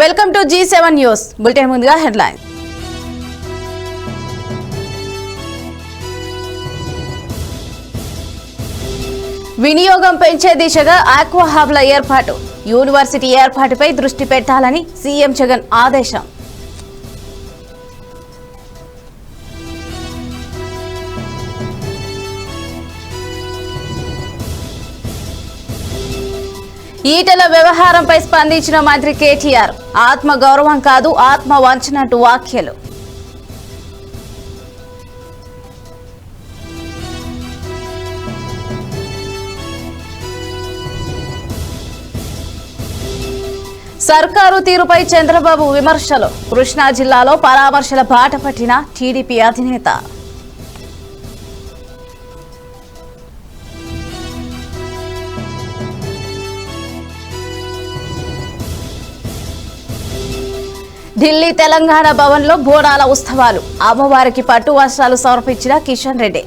Welcome to G7 news bulletin. ముందుగా headline. వినియోగం పెంచే దిశగా ఆక్వా హబ్ల ఏర్పాటు, యూనివర్సిటీ ఏర్పాటుపై దృష్టి పెట్టాలని సీఎం జగన్ ఆదేశం. ఈటెల వ్యవహారంపై స్పందించిన మంత్రి కేటీఆర్, ఆత్మ గౌరవం కాదు ఆత్మ వంచనంటూ వ్యాఖ్యలు. సర్కారు తీరుపై చంద్రబాబు విమర్శలు, కృష్ణా జిల్లాలో పరామర్శల బాట పట్టిన టీడీపీ అధినేత. ఢిల్లీ తెలంగాణ భవన్లో బోనాల ఉత్సవాలు, అమ్మవారికి పట్టు వస్త్రాలు సమర్పించిన కిషన్ రెడ్డి.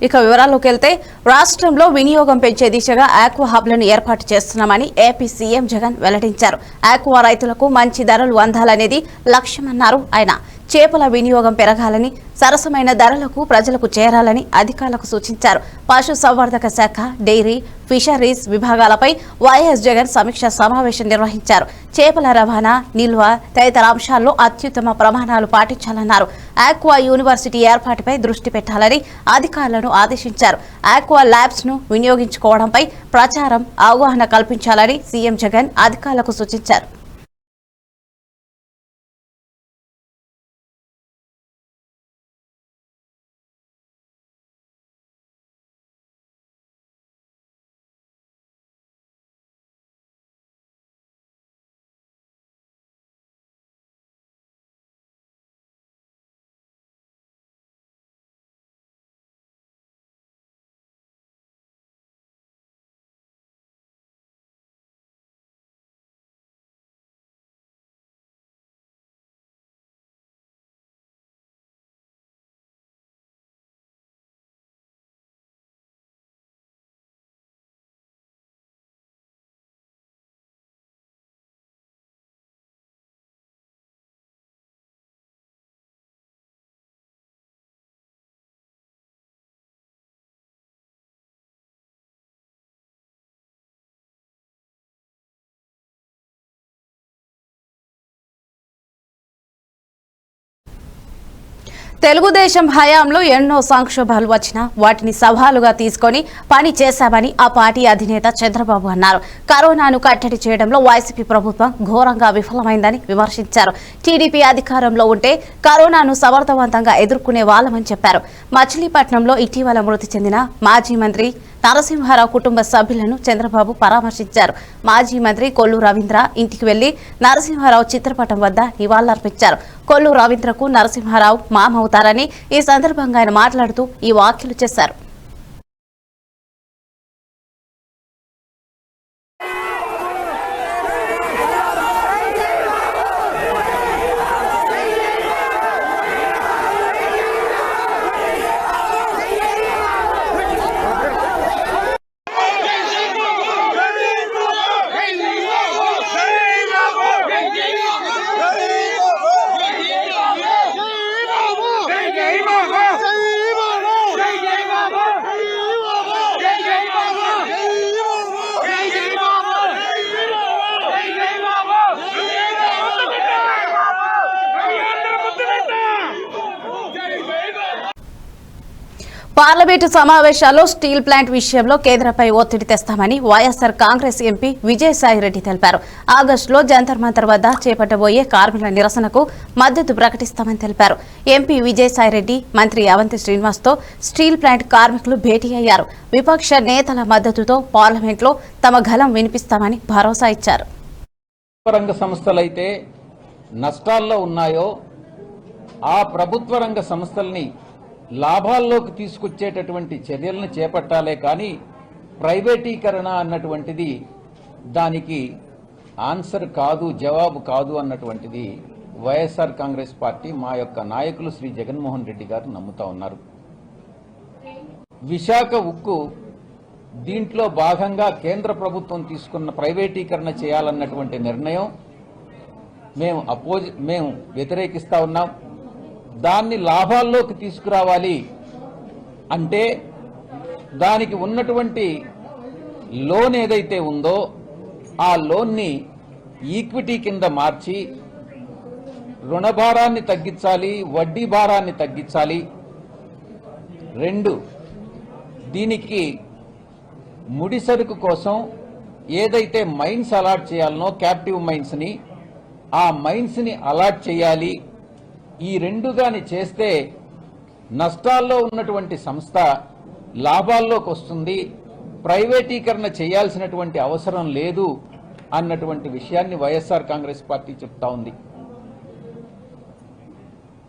ఇక వివరాల్లోకి వెళ్తే, రాష్ట్రంలో వినియోగం పెంచే దిశగా ఆక్వా హబ్లను ఏర్పాటు చేస్తున్నామని ఏపీ సీఎం జగన్ వెల్లడించారు. ఆక్వా రైతులకు మంచి ధరలు అందాలనేది లక్ష్యమన్నారు ఆయన. చేపల వినియోగం పెరగాలని, సరసమైన ధరలకు ప్రజలకు చేరాలని అధికారులకు సూచించారు. పశు సంవర్ధక శాఖ, డైరీ, ఫిషరీస్ విభాగాలపై వైఎస్ జగన్ సమీక్ష సమావేశం నిర్వహించారు. చేపల రవాణా, నిల్వ తదితర అంశాల్లో అత్యుత్తమ ప్రమాణాలు పాటించాలన్నారు. ఆక్వా యూనివర్సిటీ ఏర్పాటుపై దృష్టి పెట్టాలని అధికారులను ఆదేశించారు. ఆక్వా ల్యాబ్స్ ను వినియోగించుకోవడంపై ప్రచారం, అవగాహన కల్పించాలని సీఎం జగన్ అధికారులకు సూచించారు. తెలుగుదేశం హయాంలో ఎన్నో సంక్షోభాలు వచ్చినా వాటిని సవాలుగా తీసుకొని పని చేశామని ఆ పార్టీ అధినేత చంద్రబాబు అన్నారు. కరోనాను కట్టడి చేయడంలో వైసీపీ ప్రభుత్వం ఘోరంగా విఫలమైందని విమర్శించారు. టీడీపీ అధికారంలో ఉంటే కరోనాను సమర్థవంతంగా ఎదుర్కొనే వాళ్ళమని చెప్పారు. మచిలీపట్నంలో ఇటీవల మృతి చెందిన మాజీ మంత్రి నరసింహారావు కుటుంబ సభ్యులను చంద్రబాబు పరామర్శించారు. మాజీ మంత్రి కొల్లు రవీంద్ర ఇంటికి వెళ్లి నరసింహారావు చిత్రపటం వద్ద నివాళులర్పించారు. కొల్లు రవీంద్రకు నరసింహారావు మామవుతారని ఈ సందర్భంగా ఆయన మాట్లాడుతూ ఈ వ్యాఖ్యలు చేశారు. పార్లమెంటు సమావేశాల్లో స్టీల్ ప్లాంట్ విషయంలో కేంద్రంపై ఒత్తిడి తెస్తామని వైఎస్ఆర్ కాంగ్రెస్ ఎంపీ విజయసాయిరెడ్డి తెలిపారు. ఆగస్టులో జంతర్ మంతర్ వద్ద చేపట్టబోయే కార్మికుల నిరసనకు మద్దతు ప్రకటిస్తామని తెలిపారు. ఎంపీ విజయసాయిరెడ్డి మంత్రి అవంతి శ్రీనివాస్తో స్టీల్ ప్లాంట్ కార్మికులు భేటీ అయ్యారు. విపక్ష నేతల మద్దతుతో పార్లమెంట్లో తమ గళం వినిపిస్తామని భరోసా ఇచ్చారు. రంగ సంస్థలైతే నష్టాల్లో ఉన్నాయో ఆ ప్రభుత్వ రంగ సంస్థల్ని లాభాల్లోకి తీసుకొచ్చేటటువంటి చర్యలను చేపట్టాలే కానీ ప్రైవేటీకరణ అన్నటువంటిది దానికి ఆన్సర్ కాదు, జవాబు కాదు అన్నటువంటిది వైఎస్ఆర్ కాంగ్రెస్ పార్టీ మా యొక్క నాయకులు శ్రీ జగన్మోహన్ రెడ్డి గారు నమ్ముతా ఉన్నారు. విశాఖ ఉక్కు దీంట్లో భాగంగా కేంద్ర ప్రభుత్వం తీసుకున్న ప్రైవేటీకరణ చేయాలన్నటువంటి నిర్ణయం మేము వ్యతిరేకిస్తా ఉన్నాం. దాన్ని లాభాల్లోకి తీసుకురావాలి అంటే దానికి ఉన్నటువంటి లోన్ ఏదైతే ఉందో ఆ లోన్ని ఈక్విటీ కింద మార్చి రుణ భారాన్ని తగ్గించాలి, వడ్డీ భారాన్ని తగ్గించాలి. 2, దీనికి ముడి సరుకు కోసం ఏదైతే మైన్స్ అలాట్ చేయాలనో క్యాప్టివ్ మైన్స్ ని, ఆ మైన్స్ ని అలాట్ చేయాలి. ఈ 2 గాని చేస్తే నష్టాల్లో ఉన్నటువంటి సంస్థ లాభాల్లోకి వస్తుంది, ప్రైవేటీకరణ చేయాల్సినటువంటి అవసరం లేదు అన్నటువంటి విషయాన్ని వైఎస్ఆర్ కాంగ్రెస్ పార్టీ చెప్తా ఉంది.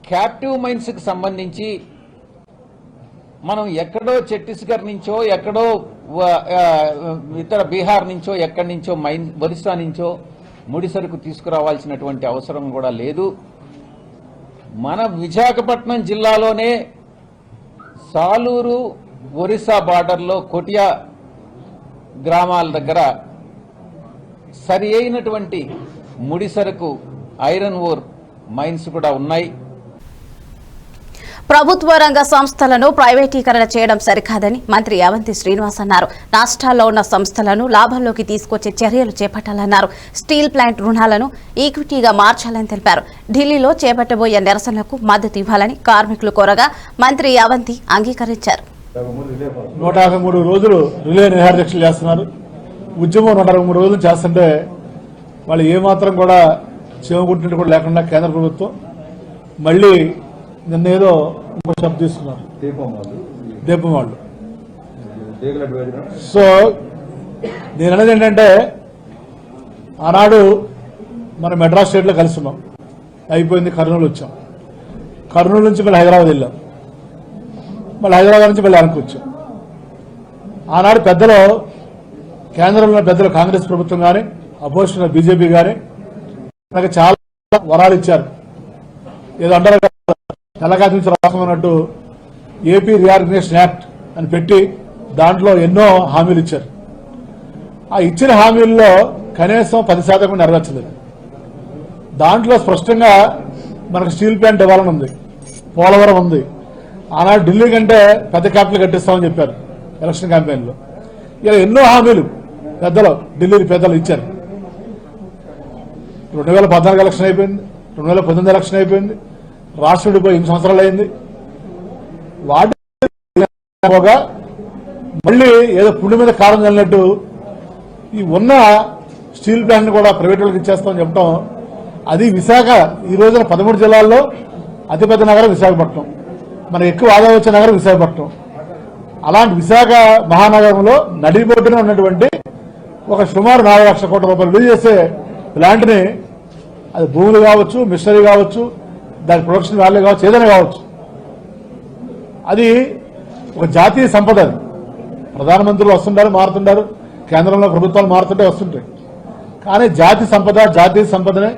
క్యాప్టివ్ మైన్స్ కి సంబంధించి మనం ఎక్కడో ఛత్తీస్గఢ్ నుంచో, ఎక్కడో ఇతర బీహార్ నుంచో, ఎక్కడి నుంచో ఒరిస్సా నుంచో ముడి సరుకు తీసుకురావాల్సినటువంటి అవసరం కూడా లేదు. మన విశాఖపట్నం జిల్లాలోనే సాలూరు ఒరిస్సా బార్డర్లో కొటియా గ్రామాల దగ్గర సరి అయినటువంటి ముడి సరుకు ఐరన్ ఓర్ మైన్స్ కూడా ఉన్నాయి. ప్రభుత్వ రంగ సంస్థలను ప్రైవేటీకరణ చేయడం సరికాదని మంత్రి అవంతి శ్రీనివాస్ అన్నారు. రాష్ట్రాల్లో ఉన్న సంస్థలను లాభంలోకి తీసుకొచ్చే చర్యలు చేపట్టాలన్నారు. స్టీల్ ప్లాంట్ రుణాలను ఈక్విటీగా మార్చాలని తెలిపారు. ఢిల్లీలో చేపట్టబోయే నిరసనలకు మద్దతు ఇవ్వాలని కార్మికులు కోరగా మంత్రి అవంతి అంగీకరించారు. 153 రోజులు రిలే నిరాహార దీక్షలు చేస్తున్నారు. ఉద్యమం 123 రోజులు చేస్తుంటే వాళ్ళు ఏమాత్రం కూడా చెమగుట్టినట్టు కూడా లేకుండా కేంద్ర ప్రభుత్వం మళ్ళీ నిన్న ఏదో ఇంకో శబ్దం తీసుకున్నారు, దీపం వాళ్ళు. సో నేను అనేది ఏంటంటే, ఆనాడు మనం మెడ్రాస్ స్టేట్లో కలిసి ఉన్నాం, అయిపోయింది. కర్నూలు వచ్చాం, కర్నూలు నుంచి మళ్ళీ హైదరాబాద్ వెళ్ళాం, మళ్ళీ హైదరాబాద్ నుంచి మళ్ళీ వెనక్కి వచ్చాం. ఆనాడు పెద్దలు, కేంద్రంలో పెద్దలు కాంగ్రెస్ ప్రభుత్వం కానీ అపోజిషన్ బీజేపీ కానీ నాకు చాలా వరాలు ఇచ్చారు. ఏదో అంటారు తెల్లగా నుంచి రాష్ట్రం అన్నట్టు ఏపీ రీఆర్గనైజేషన్ యాక్ట్ అని పెట్టి దాంట్లో ఎన్నో హామీలు ఇచ్చారు. ఆ ఇచ్చిన హామీల్లో కనీసం 10% కూడా నెరవేర్చలేదు. దాంట్లో స్పష్టంగా మనకు స్టీల్ ప్లాంట్ ఇవ్వాలని ఉంది, పోలవరం ఉంది. ఆనాడు ఢిల్లీ కంటే పెద్ద క్యాపిటల్ కట్టిస్తామని చెప్పారు ఎలక్షన్ క్యాంపెయిన్లో. ఇలా ఎన్నో హామీలు పెద్దలు, ఢిల్లీ పెద్దలు ఇచ్చారు. 2014 ఎలక్షన్ అయిపోయింది, 2019 ఎలక్షన్ అయిపోయింది, రాష్ట్రం విడిపోయి 8 సంవత్సరాలు అయింది. వాటి మళ్ళీ ఏదో పుండి మీద కారం చల్లినట్టు ఈ ఉన్న స్టీల్ ప్లాంట్ కూడా ప్రైవేట్ వాళ్ళకి ఇచ్చేస్తామని చెప్పడం, అది విశాఖ ఈ రోజున 13 జిల్లాల్లో అతిపెద్ద నగరం విశాఖపట్నం, మనకు ఎక్కువ ఆదాయం వచ్చే నగరం విశాఖపట్నం. అలాంటి విశాఖ మహానగరంలో నడిబొడ్డున ఉన్నటువంటి ఒక సుమారు 4 లక్షల కోట్ల రూపాయలు విలువ చేసే ప్లాంట్ని, అది భూములు కావచ్చు, మిషనరీ కావచ్చు, దాని ప్రొడక్షన్ వాల్యూ కావచ్చు, ఏదైనా కావచ్చు, అది ఒక జాతీయ సంపద. అది ప్రధానమంత్రులు వస్తుంటారు, మారుతుంటారు, కేంద్రంలో ప్రభుత్వాలు మారుతుంటే వస్తుంటాయి. కానీ జాతీయ సంపదనే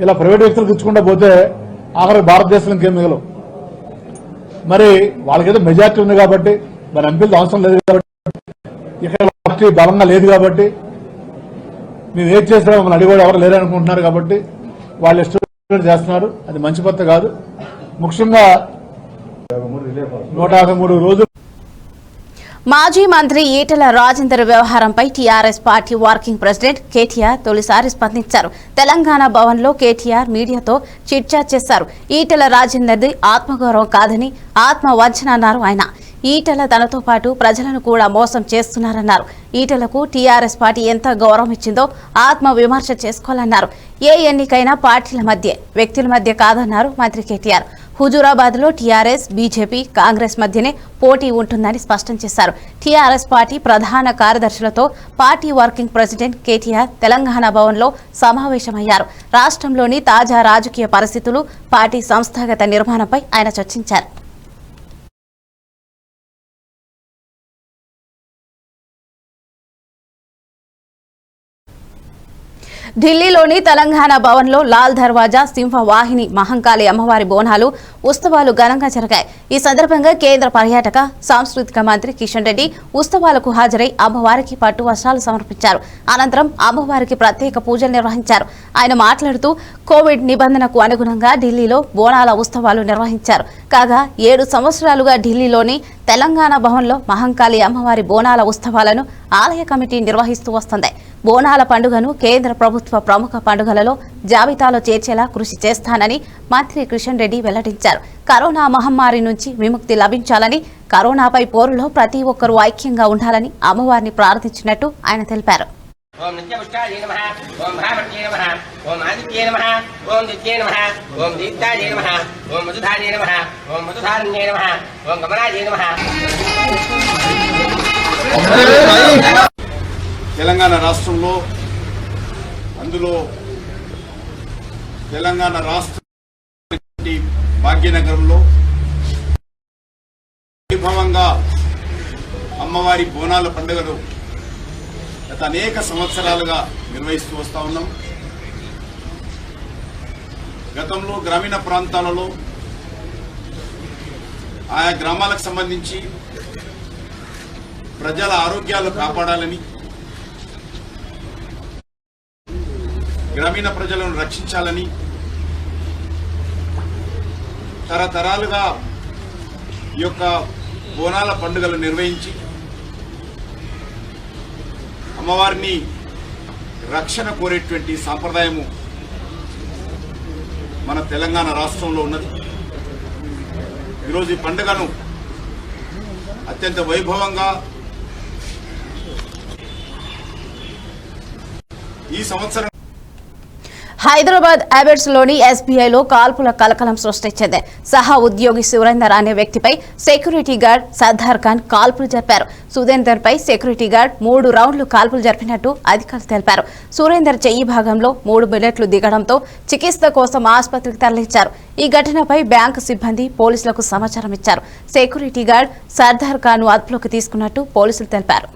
ఇలా ప్రైవేట్ వ్యక్తులకు ఇచ్చుకుంటూ పోతే ఆఖరికి భారతదేశంలో ఇంకేం మిగలవు. మరి వాళ్ళకేదో మెజార్టీ ఉంది కాబట్టి, మన ఎంపీలతో అవసరం లేదు కాబట్టి, ఇక్కడ పార్టీ బలంగా లేదు కాబట్టి, మేము ఏం చేసినా మమ్మల్ని అడిగోడు ఎవరు లేరనుకుంటున్నారు కాబట్టి వాళ్ళు ఇష్టం చేస్తున్నారు. అది మంచి పద్ధతి కాదు. ముఖ్యంగా 153 రోజులు మాజీ మంత్రి ఈటెల రాజేందర్ వ్యవహారంపై TRS party working president KTR తొలిసారి స్పందించారు. తెలంగాణ భవన్లో కేటీఆర్ మీడియాతో చిట్చాట్ చేశారు. ఈటెల రాజేందర్ది ఆత్మగౌరవం కాదని ఆత్మవంచన అన్నారు ఆయన. ఈటెల తనతో పాటు ప్రజలను కూడా మోసం చేస్తున్నారన్నారు. ఈటెలకు టీఆర్ఎస్ పార్టీ ఎంత గౌరవం ఇచ్చిందో ఆత్మ విమర్శ చేసుకోవాలన్నారు. ఏ ఎన్నికైనా పార్టీల మధ్య, వ్యక్తుల మధ్య కాదన్నారు మంత్రి కేటీఆర్. హుజూరాబాద్ లో టీఆర్ఎస్, బీజేపీ, కాంగ్రెస్ మధ్యనే పోటీ ఉంటుందని స్పష్టం చేశారు. టీఆర్ఎస్ పార్టీ ప్రధాన కార్యదర్శులతో party working president KTR Telangana భవన్లో సమావేశమయ్యారు. రాష్ట్రంలోని తాజా రాజకీయ పరిస్థితులు, పార్టీ సంస్థాగత నిర్మాణంపై ఆయన చర్చించారు. ఢిల్లీలోని తెలంగాణ భవన్లో లాల్ దర్వాజా సింహవాహిని మహంకాళి అమ్మవారి బోనాలు ఉత్సవాలు ఘనంగా జరిగాయి. ఈ సందర్భంగా కేంద్ర పర్యాటక సాంస్కృతిక మంత్రి కిషన్ రెడ్డి ఉత్సవాలకు హాజరై అమ్మవారికి పట్టు వస్త్రాలు సమర్పించారు. అనంతరం అమ్మవారికి ప్రత్యేక పూజలు నిర్వహించారు. ఆయన మాట్లాడుతూ కోవిడ్ నిబంధనకు అనుగుణంగా ఢిల్లీలో బోనాల ఉత్సవాలు నిర్వహించారు. కాగా 7 సంవత్సరాలుగా ఢిల్లీలోని తెలంగాణ భవన్లో మహంకాళి అమ్మవారి బోనాల ఉత్సవాలను ఆలయ కమిటీ నిర్వహిస్తూ వస్తుంది. బోనాల పండుగను కేంద్ర ప్రభుత్వ ప్రముఖ పండుగలలో జాబితాలో చేర్చేలా కృషి చేస్తానని మంత్రి కిషన్ రెడ్డి వెల్లడించారు. కరోనా మహమ్మారి నుంచి విముక్తి లభించాలని, కరోనాపై పోరులో ప్రతి ఒక్కరూ ఐక్యంగా ఉండాలని అమ్మవారిని ప్రార్థించినట్టు ఆయన తెలిపారు. ఓం నిత్యపుష్టాయ నమః, ఓం భామర్యే నమః, ఓం ఆదిత్యే నమః, ఓం దిత్యే నమః, ఓం దీప్తాయ నమః, ఓం మధుధార్యే నమః, ఓం మధుధారణ్యే నమః, ఓం గమనాయ నమః. తెలంగాణ రాష్ట్రంలో అందులో తెలంగాణ రాష్ట్ర భాగ్యనగరంలో వైభవంగా అమ్మవారి బోనాల పండుగను గత అనేక సంవత్సరాలుగా నిర్వహిస్తూ వస్తా ఉన్నాం. గతంలో గ్రామీణ ప్రాంతాలలో ఆయా గ్రామాలకు సంబంధించి ప్రజల ఆరోగ్యాలు కాపాడాలని, గ్రామీణ ప్రజలను రక్షించాలని తరతరాలుగా ఈ యొక్క బోనాల పండుగలు నిర్వహించి అమ్మవారిని రక్షణ కోరేటువంటి సాంప్రదాయము మన తెలంగాణ రాష్ట్రంలో ఉన్నది. ఈరోజు ఈ పండుగను అత్యంత వైభవంగా ఈ సంవత్సరం హైదరాబాద్ అబెట్స్ లోని ఎస్బీఐలో కాల్పుల కలకలం సృష్టించింది. సహా ఉద్యోగి సురేందర్ అనే వ్యక్తిపై సెక్యూరిటీ గార్డ్ సర్దార్ ఖాన్ కాల్పులు జరిపారు. సురేందర్ పై సెక్యూరిటీ గార్డ్ 3 రౌండ్లు కాల్పులు జరిపినట్టు అధికారులు తెలిపారు. సురేందర్ చెయ్యి భాగంలో 3 బుల్లెట్లు దిగడంతో చికిత్స కోసం ఆసుపత్రికి తరలించారు. ఈ ఘటనపై బ్యాంకు సిబ్బంది పోలీసులకు సమాచారం ఇచ్చారు. సెక్యూరిటీ గార్డ్ సర్దార్ ఖాన్ ను అదుపులోకి తీసుకున్నట్టు పోలీసులు తెలిపారు.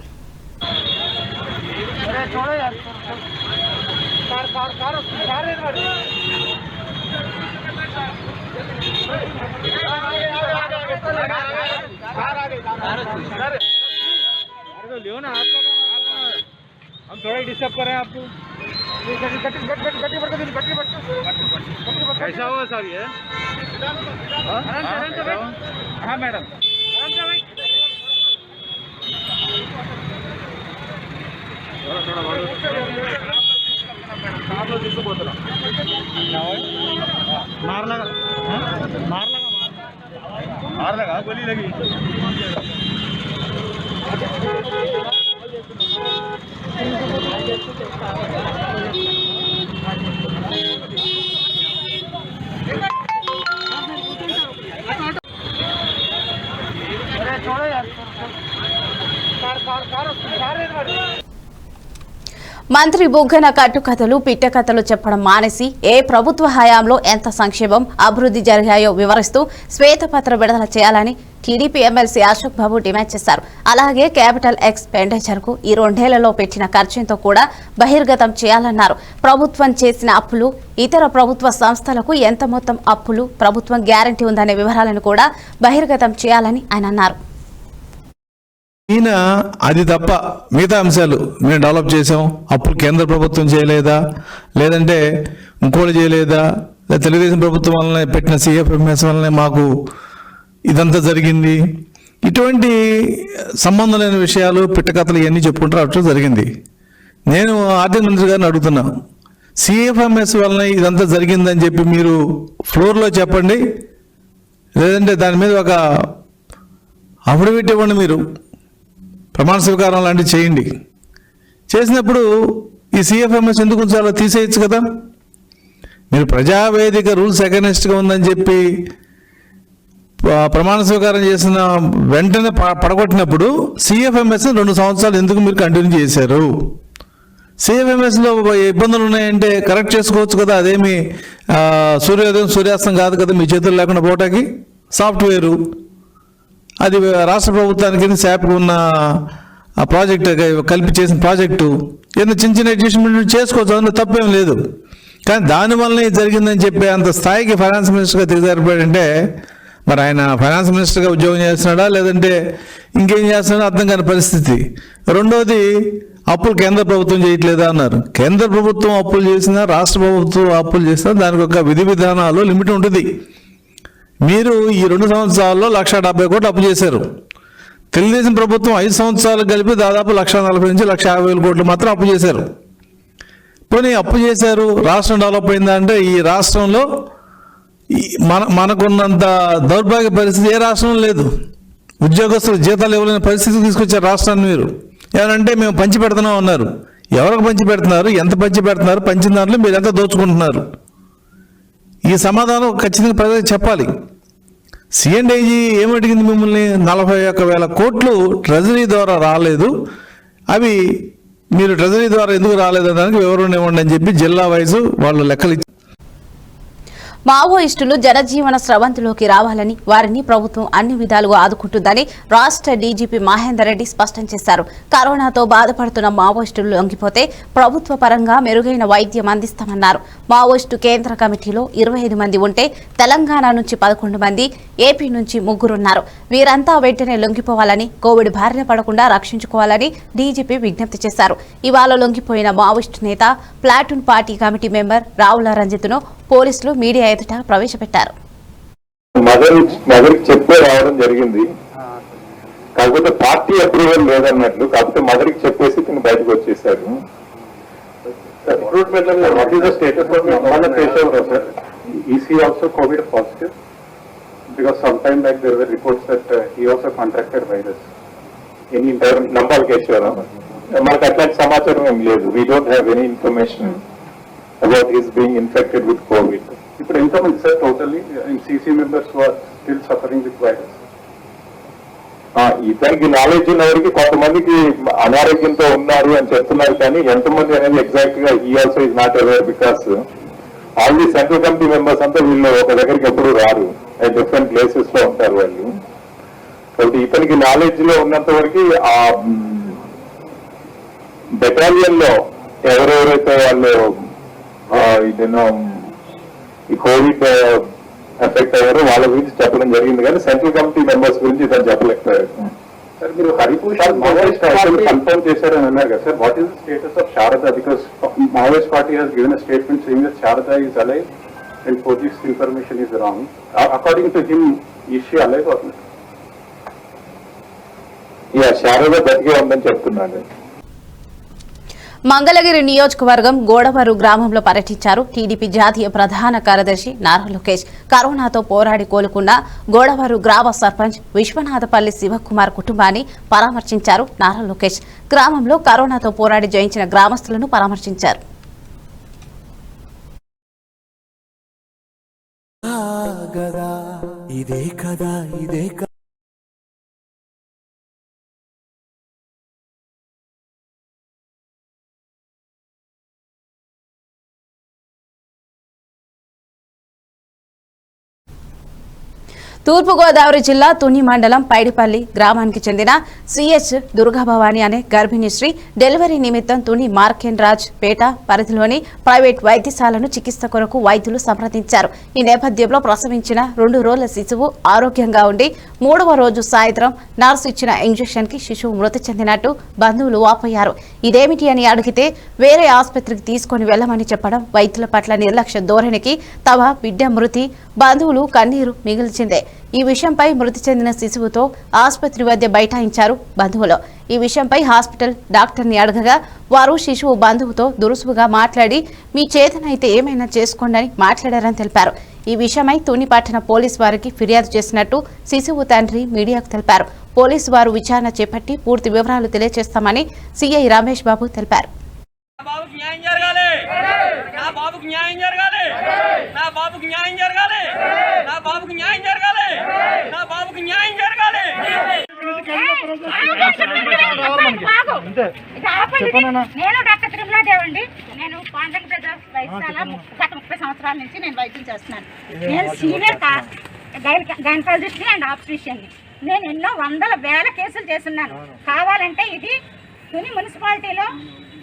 हम थोड़ा डिस्टर्ब कर रहे हैं आपको। कैसा हुआ सर ये? हाँ मैडम मार लगा गोली लगी। మంత్రి బుగ్గన కట్టుకథలు పిట్టకథలు చెప్పడం మానేసి ఏ ప్రభుత్వ హయాంలో ఎంత సంక్షేమం అభివృద్ధి జరిగాయో వివరిస్తూ శ్వేతపత్ర విడుదల చేయాలని టీడీపీ ఎమ్మెల్సీ అశోక్ బాబు డిమాండ్ చేశారు. అలాగే క్యాపిటల్ ఎక్స్పెండిచర్ కు ఈ 2 ఏళ్లలో పెట్టిన ఖర్చుతో కూడా బహిర్గతం చేయాలన్నారు. ప్రభుత్వం చేసిన అప్పులు, ఇతర ప్రభుత్వ సంస్థలకు ఎంత మొత్తం అప్పులు, ప్రభుత్వం గ్యారంటీ ఉందనే వివరాలను కూడా బహిర్గతం చేయాలని ఆయన అన్నారు. ఈయన అది తప్ప మిగతా అంశాలు మేము డెవలప్ చేసాం, అప్పుడు కేంద్ర ప్రభుత్వం చేయలేదా, లేదంటే ఇంకోటి చేయలేదా, లేదా తెలుగుదేశం ప్రభుత్వం వల్లనే పెట్టిన సిఎఫ్ఎంఎస్ వల్లనే మాకు ఇదంతా జరిగింది, ఇటువంటి సంబంధం లేని విషయాలు పిట్టకథలు ఇవన్నీ చెప్పుకుంటారు. అట్లా జరిగింది. నేను ఆర్థిక మంత్రి గారిని అడుగుతున్నాను, సిఎఫ్ఎంఎస్ వల్లనే ఇదంతా జరిగిందని చెప్పి మీరు ఫ్లోర్లో చెప్పండి, లేదంటే దాని మీద ఒక అఫిడవిట్ ఇవ్వండి, మీరు ప్రమాణ స్వీకారం లాంటివి చేయండి. చేసినప్పుడు ఈ సిఎఫ్ఎంఎస్ ఎందుకు ఉంచాలో తీసేయచ్చు కదా. మీరు ప్రజావేదిక రూల్స్ అగెనిస్ట్గా ఉందని చెప్పి ప్రమాణ స్వీకారం చేసిన వెంటనే పడగొట్టినప్పుడు సిఎఫ్ఎంఎస్ 2 సంవత్సరాలు ఎందుకు మీరు కంటిన్యూ చేశారు? సిఎఫ్ఎంఎస్లో ఇబ్బందులు ఉన్నాయంటే కరెక్ట్ చేసుకోవచ్చు కదా. అదేమి సూర్యోదయం సూర్యాస్తం కాదు కదా మీ చేతులు లేకుండా పోవటానికి. సాఫ్ట్వేరు అది రాష్ట్ర ప్రభుత్వానికి శాప్కి ఉన్న ఆ ప్రాజెక్ట్ కలిపి చేసిన ప్రాజెక్టు ఏదో చిన్న చిన్న అడ్జస్ట్మెంట్ చేసుకోవచ్చు, అందులో తప్పేం లేదు. కానీ దానివల్లనే జరిగిందని చెప్పి అంత స్థాయికి ఫైనాన్స్ మినిస్టర్గా దిగజారిపోయాడంటే మరి ఆయన ఫైనాన్స్ మినిస్టర్గా ఉద్యోగం చేస్తున్నాడా లేదంటే ఇంకేం చేస్తున్నాడో అర్థం కాని పరిస్థితి. రెండోది, అప్పులు కేంద్ర ప్రభుత్వం చేయట్లేదా అన్నారు. కేంద్ర ప్రభుత్వం అప్పులు చేసినా రాష్ట్ర ప్రభుత్వం అప్పులు చేసినా దానికి ఒక విధి విధానాలు లిమిట్ ఉంటుంది. మీరు ఈ 2 సంవత్సరాల్లో 1,70 కోట్లు అప్పు చేశారు. తెలుగుదేశం ప్రభుత్వం 5 సంవత్సరాలు కలిపి దాదాపు 1,40 నుంచి 1,50,000 కోట్లు మాత్రం అప్పు చేశారు. పోనీ అప్పు చేశారు, రాష్ట్రం డెవలప్ అయిందా అంటే ఈ రాష్ట్రంలో మనకున్నంత దౌర్భాగ్య పరిస్థితి ఏ రాష్ట్రంలో లేదు. ఉద్యోగస్తులు జీతాలు ఇవ్వలేని పరిస్థితి తీసుకొచ్చారు రాష్ట్రాన్ని. మీరు ఏమనంటే మేము పంచి పెడుతున్నాం అన్నారు. ఎవరికి పంచి పెడుతున్నారు, ఎంత పంచి పెడుతున్నారు, పంచిన దాంట్లో మీరు ఎంత దోచుకుంటున్నారు? ఈ సమాధానం ఖచ్చితంగా ప్రజలకు చెప్పాలి. సిఎండిఐజీ ఏమడిగింది మిమ్మల్ని? 41,000 కోట్లు ట్రెజరీ ద్వారా రాలేదు, అవి మీరు ట్రెజరీ ద్వారా ఎందుకు రాలేదనడానికి వివరణ ఇవ్వండి అని చెప్పి జిల్లా వైజు వాళ్ళు లెక్కలు మావోయిస్టులు జనజీవన స్రవంతిలోకి రావాలని, వారిని ప్రభుత్వం అన్ని విధాలుగా ఆదుకుంటుందని రాష్ట్ర డీజీపీ మహేందర్ రెడ్డి స్పష్టం చేశారు. కరోనాతో బాధపడుతున్న మావోయిస్టులు లొంగిపోతే ప్రభుత్వ పరంగా మెరుగైన వైద్యం అందిస్తామన్నారు. మావోయిస్టు కేంద్ర కమిటీలో 25 మంది ఉంటే తెలంగాణ నుంచి 11 మంది, ఏపీ నుంచి 3 ఉన్నారు. వీరంతా వెంటనే లొంగిపోవాలని, కోవిడ్ బారిన పడకుండా రక్షించుకోవాలని డీజీపీ విజ్ఞప్తి చేశారు. ఇవాళ లొంగిపోయిన మావోయిస్టు నేత platoon party committee member Ravula రంజిత్ను పోలీసులు మీడియా ఎదుట ప్రవేశపెట్టారు. మదర్కి చెప్పే రావడం జరిగింది, కాకపోతే పార్టీ అప్రూవల్ లేదన్నట్లు. కాకపోతే మదర్కి చెప్పేసి తిని బయటకు వచ్చేసాడు. Is he also COVID positive? Because sometime back there were reports that he also contracted virus. Any number కేశ్వరా మనకు అట్లాంటి సమాచారం ఏం లేదు. We don't have any information about his being infected with COVID. ఇప్పుడు ఎంతమంది sir totally CC members who are still suffering with virus? ఇతనికి knowledge ఉన్నవారికి కొంతమందికి అనారోగ్యంతో ఉన్నారు అని చెప్తున్నారు, కానీ ఎంతమంది అనేది ఎగ్జాక్ట్ గా ఈ also is not aware. Because all the central committee members అంతా వీళ్ళు ఒక దగ్గరికి ఎప్పుడు రారు, డిఫరెంట్ ప్లేసెస్ లో ఉంటారు వాళ్ళు. కాబట్టి ఇతనికి నాలెడ్జ్ లో ఉన్నంత వరకు ఆ బెటాలియన్ లో ఎవరెవరైతే వాళ్ళు ఇదేనో ఈ కోవిడ్ ఎఫెక్ట్ అయ్యారో వాళ్ళ గురించి చెప్పడం జరిగింది, కానీ సెంట్రల్ కమిటీ మెంబర్స్ గురించి ఇతను చెప్పలేకపోయారు. సార్ మీరు హరిభూషణ్ కన్ఫర్మ్ చేశారని అన్నారు కదా sir, what is the status of Sharada? Because Maoist party has given a statement saying that Sharada is alive and police information is wrong. According to him is she alive or not? Sharada బతికే ఉందని చెప్తున్నాడు. మంగళగిరి నియోజకవర్గం గోడవరు గ్రామంలో పర్యటించారు TDP జాతీయ ప్రధాన కార్యదర్శి నారా లోకేష్. కరోనాతో పోరాడి కోలుకున్న గోడవరు గ్రామ సర్పంచ్ విశ్వనాథపల్లి శివకుమార్ కుటుంబాన్ని పరామర్శించారు నారా లోకేష్. గ్రామంలో కరోనాతో పోరాడి జయించిన గ్రామస్తులను పరామర్శించారు. తూర్పుగోదావరి జిల్లా తుని మండలం పైడిపల్లి గ్రామానికి చెందిన సిహెచ్ దుర్గాభవాని అనే గర్భిణీ స్త్రీ డెలివరీ నిమిత్తం తుని మార్కెండ్రాజ్ పేట పరిధిలోని ప్రైవేట్ వైద్యశాలను చికిత్స కొరకు వైద్యులు సంప్రదించారు. ఈ నేపథ్యంలో ప్రసవించిన 2 రోజుల శిశువు ఆరోగ్యంగా ఉండి 3వ రోజు సాయంత్రం నర్సు ఇచ్చిన ఇంజెక్షన్ కి శిశువు మృతి చెందినట్టు బంధువులు వాపోయారు. ఇదేమిటి అని అడిగితే వేరే ఆసుపత్రికి తీసుకుని వెళ్లమని చెప్పడం, వైద్యుల పట్ల నిర్లక్ష్య ధోరణికి తమ బిడ్డ మృతి బంధువులు కన్నీరు మిగిల్చిందే. ఈ విషయంపై మృతి చెందిన శిశువుతో ఆసుపత్రి వద్ద బైఠాయించారు బంధువులు. ఈ విషయంపై హాస్పిటల్ డాక్టర్ని అడగగా వారు శిశువు బంధువుతో దురుసుగా మాట్లాడి మీ చేతనైతే ఏమైనా చేసుకోండి అని మాట్లాడారని తెలిపారు. ఈ విషయమై తుని పట్టణ పోలీసు వారికి ఫిర్యాదు చేసినట్టు శిశువు తండ్రి మీడియాకు తెలిపారు. పోలీసు వారు విచారణ చేపట్టి పూర్తి వివరాలు తెలియజేస్తామని సిఐ రమేష్ బాబు తెలిపారు. నేను డాక్టర్ తిరుమలాదేవండి. నేను పాండ్రంగ పెద్ద వైద్యశాల గత 30 సంవత్సరాల నుంచి నేను వైద్యం చేస్తున్నాను. నేను సీనియర్ గైనకాలజిస్ట్ అండ్ ఆబ్స్ట్రిషియన్. నేను ఎన్నో వందల వేల కేసులు చేస్తున్నాను. కావాలంటే ఇది తుని మున్సిపాలిటీలో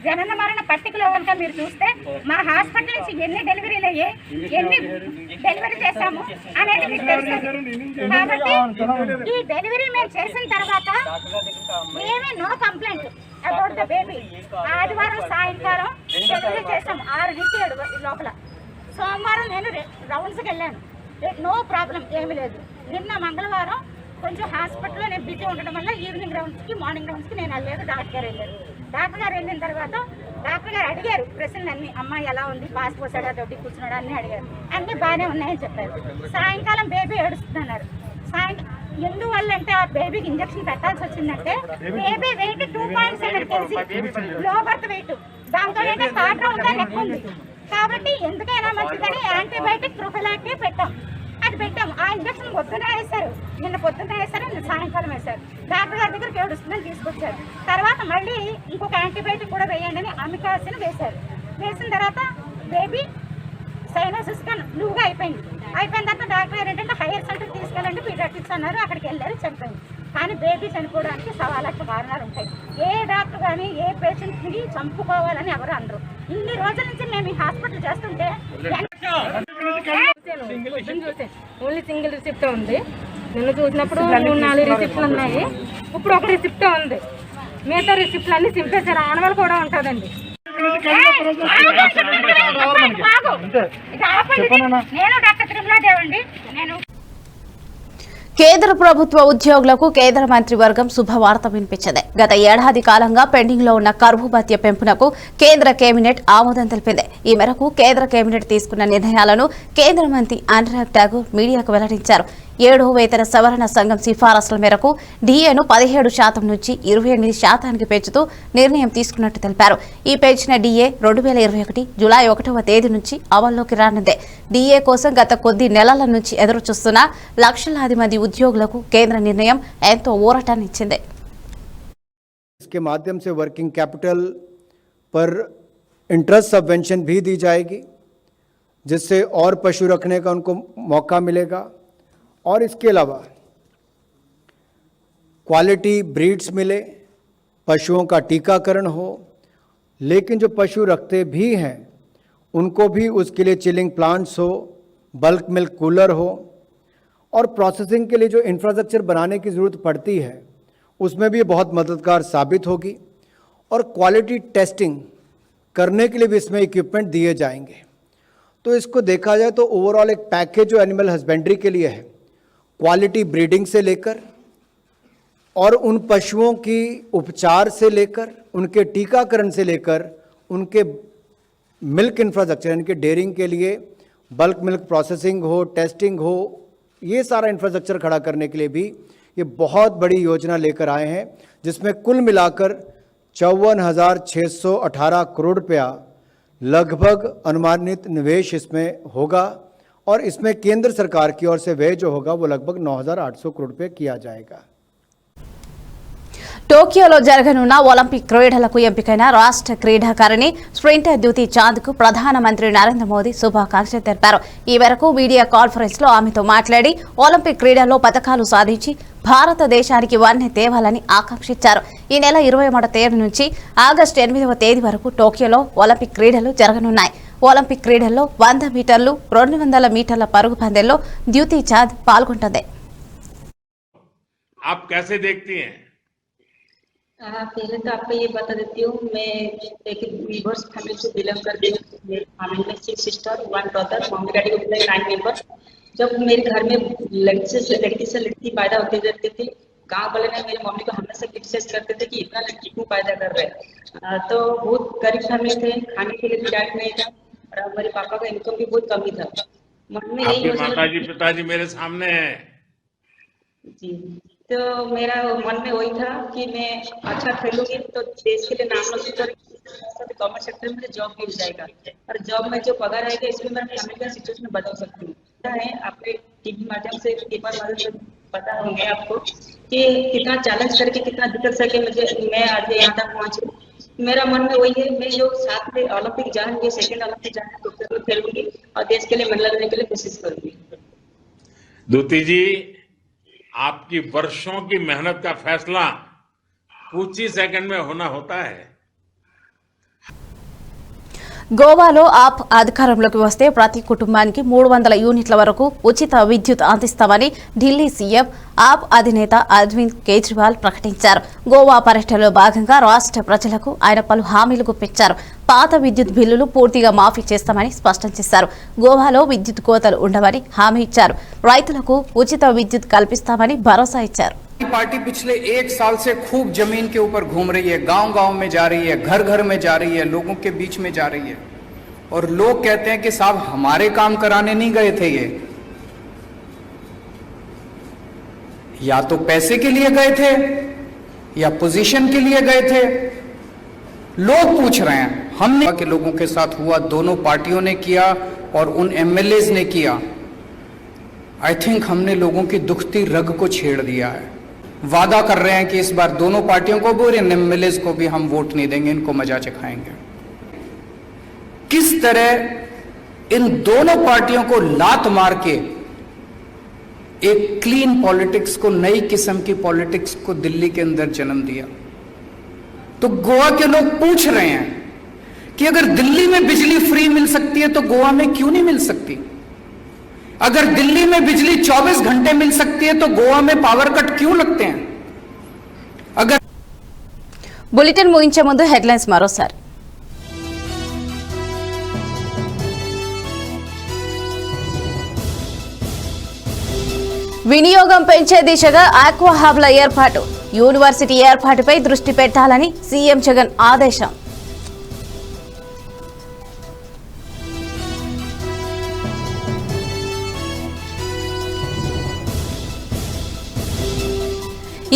జనన మరణ పట్టికలో కనుక మీరు చూస్తే మా హాస్పిటల్ నుంచి ఎన్ని డెలివరీలు అయ్యాయి, ఎన్ని డెలివరీ చేశాము అనేది మీకు తెలుస్తుంది. కాబట్టి ఈ డెలివరీ మేము చేసిన తర్వాత ఏమీ no complaint about the baby. ఆదివారం సాయంకాలం డెలివరీ చేసాము 6 నుంచి 7 లోపల. సోమవారం నేను రౌండ్స్కి వెళ్ళాను, నో ప్రాబ్లం, ఏమీ లేదు. నిన్న మంగళవారం కొంచెం హాస్పిటల్లో నేను బిజీ ఉండడం వల్ల ఈవినింగ్ రౌండ్స్కి మార్నింగ్ రౌండ్స్కి నేను వెళ్ళలేదు. డాక్టర్ గారు వెళ్ళారు. డాక్టర్ గారు వెళ్ళిన తర్వాత డాక్టర్ గారు అడిగారు ప్రశ్నలు అన్ని, అమ్మాయి ఎలా ఉంది, పాస్ పోసాడా, దొడ్డి కూర్చున్నాడా అన్నీ అడిగారు. అన్నీ బాగానే ఉన్నాయని చెప్పారు. సాయంకాలం బేబీ ఏడుస్తున్నారు. ఎందువల్ల అంటే ఆ బేబీకి ఇంజక్షన్ పెట్టాల్సి వచ్చిందంటే baby wait 2.7 kg, low birth weight, దాంతో కాట్రా ఉందా నెక్ ఉంది. కాబట్టి ఎందుకైనా మంచిదని యాంటీబయాటిక్ ప్రొఫిలాక్టివ్ పెట్టాం. అది పెట్టాము. ఆ ఇంజక్షన్ పొద్దున్న వేశారు, నిన్న పొద్దున్న వేశారు, నిన్న సాయంకాలం వేశారు. డాక్టర్ గారి దగ్గరికి ఏడుస్తుందని తీసుకొచ్చారు. తర్వాత మళ్ళీ ఇంకొక యాంటీబయాటిక్ కూడా వేయండి అని అమికాసిన్ వేశారు. వేసిన తర్వాత బేబీ సైనోసిస్ బ్లూగా అయిపోయింది. అయిపోయిన తర్వాత డాక్టర్ గారు ఏంటంటే హైయర్ సెంటర్కి తీసుకెళ్ళండి పీడియాట్రిక్స్ అన్నారు. అక్కడికి వెళ్ళారు, చనిపోయింది. కానీ బేబీ చనిపోవడానికి 1,00,000 కారణాలు ఉంటాయి. ఏ డాక్టర్ కానీ ఏ పేషెంట్ని చంపుకోవాలని ఎవరు అనరు. ఇన్ని రోజుల నుంచి మేము ఈ హాస్పిటల్ చేస్తుంటే ఓన్లీ సింగిల్ రిసిప్ట్ ఉంది. నిన్ను చూసినప్పుడు 4 రిసిప్ట్లు ఉన్నాయి, ఇప్పుడు ఒక రిసిప్ట్ ఉంది. మిగతా రిసిప్ట్లు అన్ని సింపేశారు. ఆనవాళ్ళు కూడా ఉంటుందండి. నేను డాక్టర్ తిరుమలాదేవండి. నేను కేంద్ర ప్రభుత్వ ఉద్యోగులకు కేంద్ర మంత్రివర్గం శుభవార్త వినిపించింది. గత ఏడాది కాలంగా పెండింగ్ లో ఉన్న కరువు భత్య పెంపునకు కేంద్ర కేబినెట్ ఆమోదం తెలిపింది. ఈ మేరకు కేంద్ర కేబినెట్ తీసుకున్న నిర్ణయాలను కేంద్ర మంత్రి అనురాగ్ ఠాకూర్ మీడియాకు వెల్లడించారు. 7వ వేతన సవరణ సంఘం సిఫారసుల మేరకు డిఏను 17% నుంచి 28% పెంచుతూ నిర్ణయం తీసుకున్నట్టు తెలిపారు. ఈ పెంచిన డిఏ 2021 జూలై 1వ తేదీ నుంచి అమల్లోకి రానుంది. డిఏ కోసం గత కొద్ది నెలల నుంచి ఎదురుచూస్తున్న లక్షలాది మంది ఉద్యోగులకు కేంద్ర నిర్ణయం ఎంతో ఊరటనిచ్చింది. इसके माध्यम से वर्किंग कैपिटल पर इंटरेस्ट सबवेंशन भी दी जाएगी, जिससे और पशु रखने का उनको मौका मिलेगा। और इसके अलावा क्वालिटी ब्रीड्स मिले, पशुओं का टीकाकरण हो, लेकिन जो पशु रखते भी हैं उनको भी उसके लिए चिलिंग प्लांट्स हो, बल्क मिल्क कूलर हो, और प्रोसेसिंग के लिए जो इंफ्रास्ट्रक्चर बनाने की ज़रूरत पड़ती है उसमें भी बहुत मददगार साबित होगी। और क्वालिटी टेस्टिंग करने के लिए भी इसमें इक्विपमेंट दिए जाएंगे। तो इसको देखा जाए तो ओवरऑल एक पैकेज जो एनिमल हस्बेंड्री के लिए है, क्वालिटी ब्रीडिंग से लेकर और उन पशुओं की उपचार से लेकर उनके टीकाकरण से लेकर उनके मिल्क इंफ्रास्ट्रक्चर यानी कि डेयरिंग के लिए बल्क मिल्क प्रोसेसिंग हो, टेस्टिंग हो, ये सारा इंफ्रास्ट्रक्चर खड़ा करने के लिए भी ये बहुत बड़ी योजना लेकर आए हैं, जिसमें कुल मिलाकर 54,618 करोड़ रुपया लगभग अनुमानित निवेश इसमें होगा। और इसमें केंद्र सरकार की ओर से व्यय जो होगा वो लगभग 9,800 करोड़ रुपये किया जाएगा। టోక్యోలో జరగనున్న ఒలింపిక్ క్రీడలకు ఎంపికైన రాష్ట్ర క్రీడాకారిణి స్ప్రింటర్ ద్యుతి చాంద్కు ప్రధానమంత్రి నరేంద్ర మోదీ శుభాకాంక్షలు తెలిపారు. ఈ మేరకు మీడియా కాన్ఫరెన్స్ లో ఆమెతో మాట్లాడి ఒలింపిక్ క్రీడల్లో పతకాలు సాధించి భారతదేశానికి వన్నె తేవాలని ఆకాంక్షించారు. ఈ నెల 23వ తేదీ నుంచి ఆగస్టు 8వ తేదీ వరకు టోక్యోలో ఒలింపిక్ క్రీడలు జరగనున్నాయి. ఒలింపిక్ క్రీడల్లో 100 మీటర్లు, 200 మీటర్ల పరుగు పందెంలో ద్యుతి చాంద్ పాల్గొంటుంది. आप कैसे देखती हैं? पहले तो आपको ये बता देती हूँ, मैं एक वीवर्स फैमिली से बिलोंग करती हूँ। मेरी फैमिली में 6 सिस्टर, 1 ब्रदर, मम्मी डैडी को 9 मेंबर। जब मेरे घर में लड़की से लड़की पैदा होती रहती थी, गांव वाले ने मेरी मम्मी को हमेशा क्रिटिसाइज करते थे कि इतना लड़की क्यों पैदा कर रहे हैं। तो बहुत गरीब फैमिली थे, खाने के लिए भी डाइट नहीं था, और हमारे पापा का इनकम भी बहुत कम ही था। मन में यही माताजी पिताजी मेरे सामने हैं जी। तो मेरा मन में वही था कि मैं अच्छा खेलूंगी तो देश के लिए नाम रोशन करूंगी, गवर्नमेंट सेक्टर में मुझे जॉब मिल जाएगा, और जॉब में जो पगार आएगा इसमें मैं फैमिली का सिचुएशन बदल सकती हूँ। आपके टीवी माध्यम से पता होंगे आपको कि कितना चैलेंज करके कितना दिक्कत सके मुझे मैं आज यहाँ तक पहुँची। मेरा मन में वही है, मैं जो साथ में ओलंपिक जाऊंगी, सेकेंड ओलंपिक जाने टोक्यो में खेलूंगी और देश के लिए मेडल लेने के लिए कोशिश करूंगी। दूती जी, आपकी वर्षों की मेहनत का फैसला कुछ ही सेकंड में होता है। గోవాలో ఆప్ అధికారంలోకి వస్తే ప్రతి కుటుంబానికి 300 యూనిట్ల వరకు ఉచిత విద్యుత్ అందిస్తామని ఢిల్లీ సీఎం ఆప్ అధినేత అరవింద్ కేజ్రీవాల్ ప్రకటించారు. గోవా పర్యటనలో భాగంగా రాష్ట్ర ప్రజలకు ఆయన పలు హామీలు గుప్పించారు. పాత విద్యుత్ బిల్లులు పూర్తిగా మాఫీ చేస్తామని స్పష్టం చేశారు. గోవాలో విద్యుత్ కోతలు ఉండవని హామీ ఇచ్చారు. రైతులకు ఉచిత విద్యుత్ కల్పిస్తామని భరోసా ఇచ్చారు. पार्टी पिछले 1 साल से खूब जमीन के ऊपर घूम रही है, गांव-गांव में जा रही है, घर-घर में जा रही है, लोगों के बीच में जा रही है और लोग कहते हैं कि साहब हमारे काम कराने नहीं गए थे ये, या तो पैसे के लिए गए थे या पोजीशन के लिए गए थे। लोग पूछ रहे हैं, हमने के लोगों के साथ हुआ, दोनों पार्टियों ने किया और उन एमएलएज ने किया। आई थिंक हमने लोगों की दुखती रग को छेड़ दिया है। वादा कर रहे हैं कि इस बार दोनों पार्टियों को भी और एमएलएज को भी हम वोट नहीं देंगे, इनको मजा चखाएंगे। किस तरह इन दोनों पार्टियों को लात मार के एक क्लीन पॉलिटिक्स को, नई किस्म की पॉलिटिक्स को दिल्ली के अंदर जन्म दिया। तो गोवा के लोग पूछ रहे हैं कि अगर दिल्ली में बिजली फ्री मिल सकती है तो गोवा में क्यों नहीं मिल सकती? अगर दिल्ली में बिजली 24 घंटे मिल सकती है तो गोवा में पावर कट क्यों लगते हैं? अगर బులెటిన్ ముగించే ముందు హెడ్లైన్స్ మరోసారి. వినియోగం పెంచే దిశగా ఆక్వా హబ్ల ఏర్పాటు, యూనివర్సిటీ ఏర్పాటుపై దృష్టి పెట్టాలని సీఎం జగన్ ఆదేశం.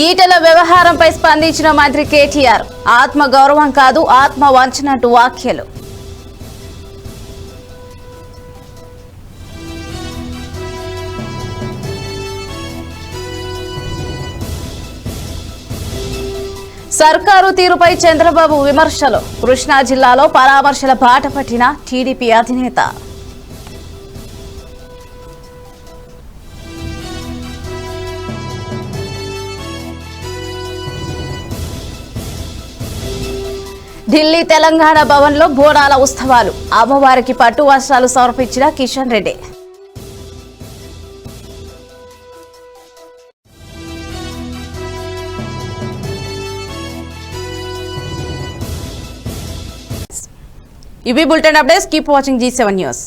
ఈటెల వ్యవహారంపై స్పందించిన మంత్రి కేటీఆర్, ఆత్మ గౌరవం కాదు ఆత్మ వంచనంటూ వ్యాఖ్యలు. సర్కారు తీరుపై చంద్రబాబు విమర్శలు, కృష్ణా జిల్లాలో పరామర్శల బాట పట్టిన టీడీపీ అధినేత. ఢిల్లీ తెలంగాణ భవన్లో బోనాల ఉత్సవాలు, అమ్మవారికి పట్టు వస్త్రాలు సమర్పించిన కిషన్ రెడ్డి. ఇవి bulletin updates. Keep watching G7 news.